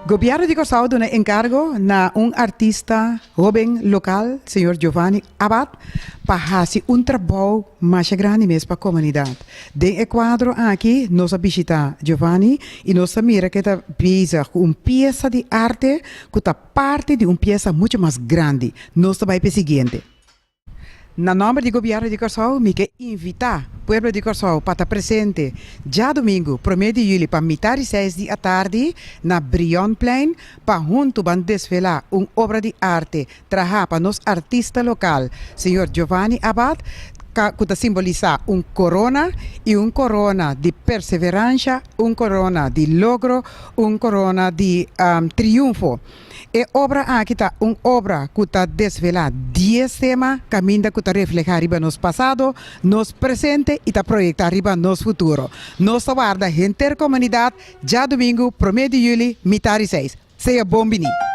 Gobierno de Curaçao dá encargo na artista jovem local, senhor Giovanni Abad, para fazer trabalho mais grande mesmo para a comunidade. De quadro aqui, nós visitamos Giovanni e nós mira que está pisa com peça de arte que está parte de peça muito mais grande. Nós vai para o seguinte. Na nome do governo de Curaçao, me quer invitar o povo de Curaçao para estar presente já domingo, 1 de julho, para mitad 6 da tarde, na Brion Plain, para junto van desfilar uma obra de arte, trabalhar para nosso artista local, senhor Giovanni Abad, que simboliza corona e corona de perseverança, corona de logro, corona de triunfo. E obra aqui está obra que está desvelar 10 temas, caminho que está reflejar riba nos passado, nos presente e está projetar riba nos futuro. Nos aguarda a intercomunidade já domingo, 1 de julho, mitad 6. Seja bom-vindo.